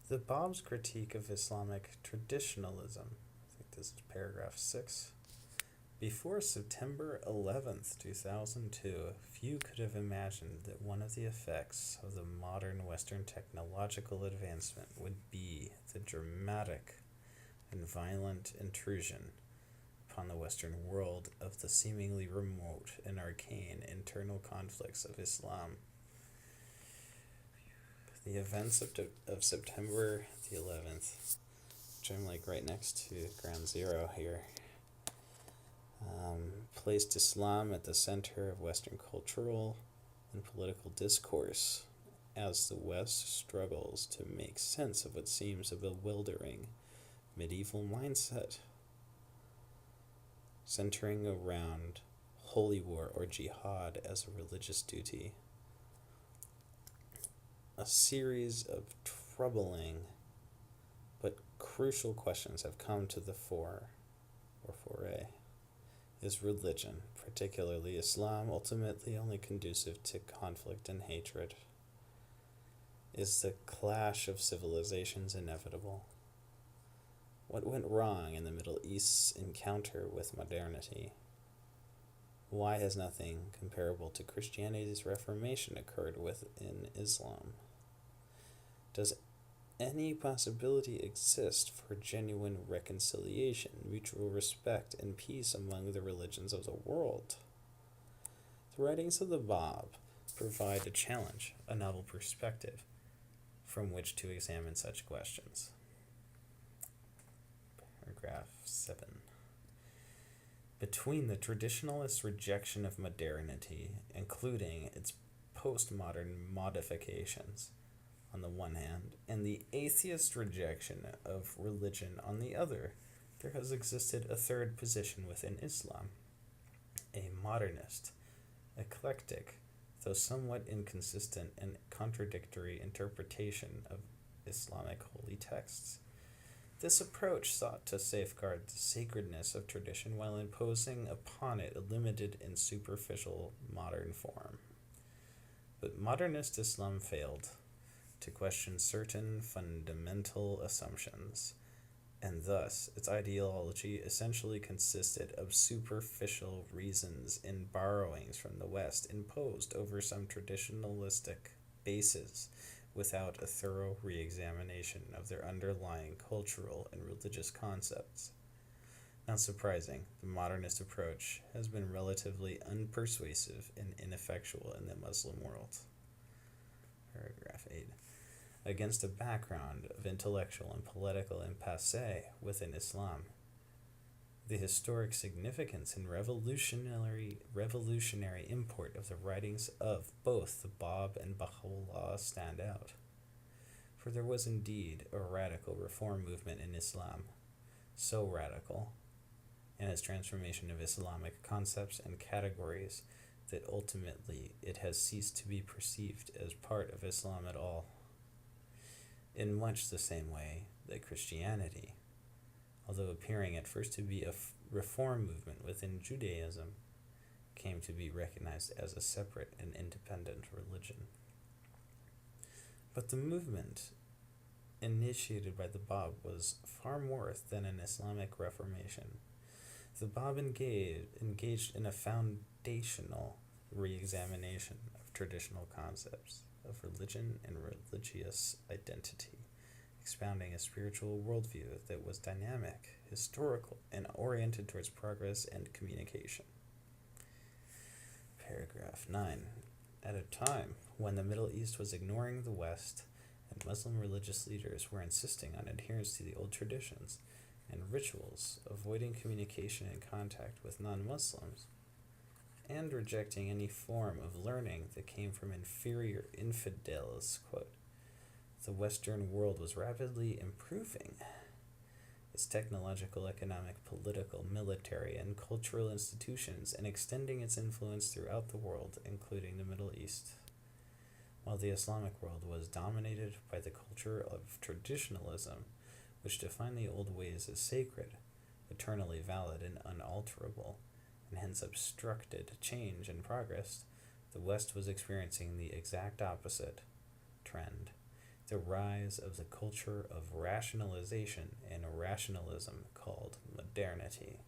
The Bab's critique of Islamic traditionalism. I think this is paragraph 6. Before September 11th, 2002, few could have imagined that one of the effects of the modern Western technological advancement would be the dramatic and violent intrusion upon the Western world of the seemingly remote and arcane internal conflicts of Islam. The events of September the 11th, which I'm like right next to ground zero here, placed Islam at the center of Western cultural and political discourse as the West struggles to make sense of what seems a bewildering medieval mindset centering around holy war or jihad as a religious duty. A series of troubling but crucial questions have come to the fore or foray. Is religion, particularly Islam, ultimately only conducive to conflict and hatred? Is the clash of civilizations inevitable? What went wrong in the Middle East's encounter with modernity? Why has nothing comparable to Christianity's Reformation occurred within Islam? Does any possibility exist for genuine reconciliation, mutual respect, and peace among the religions of the world? The writings of the Bab provide a challenge, a novel perspective from which to examine such questions. Paragraph 7. Between the traditionalist rejection of modernity, including its postmodern modifications, on the one hand, and the atheist rejection of religion on the other, there has existed a third position within Islam, a modernist, eclectic, though somewhat inconsistent and contradictory interpretation of Islamic holy texts. This approach sought to safeguard the sacredness of tradition while imposing upon it a limited and superficial modern form. But modernist Islam failed to question certain fundamental assumptions, and thus its ideology essentially consisted of superficial reasons and borrowings from the West imposed over some traditionalistic bases without a thorough re-examination of their underlying cultural and religious concepts. Not surprising, the modernist approach has been relatively unpersuasive and ineffectual in the Muslim world. Paragraph 8. Against a background of intellectual and political impasse within Islam, the historic significance and revolutionary import of the writings of both the Bab and Baha'u'llah stand out. For there was indeed a radical reform movement in Islam, so radical in its transformation of Islamic concepts and categories that ultimately it has ceased to be perceived as part of Islam at all. In much the same way that Christianity, although appearing at first to be a reform movement within Judaism, came to be recognized as a separate and independent religion. But the movement initiated by the Bab was far more than an Islamic reformation. The Bab engaged in a foundational re-examination of traditional concepts of religion and religious identity, expounding a spiritual worldview that was dynamic, historical, and oriented towards progress and communication. Paragraph 9. At a time when the Middle East was ignoring the West and Muslim religious leaders were insisting on adherence to the old traditions and rituals, avoiding communication and contact with non-Muslims, and rejecting any form of learning that came from inferior infidels, quote, the Western world was rapidly improving its technological, economic, political, military, and cultural institutions and extending its influence throughout the world, including the Middle East. While the Islamic world was dominated by the culture of traditionalism, which defined the old ways as sacred, eternally valid, and unalterable, and hence obstructed change and progress, the West was experiencing the exact opposite trend. the rise of the culture of rationalization and rationalism called modernity.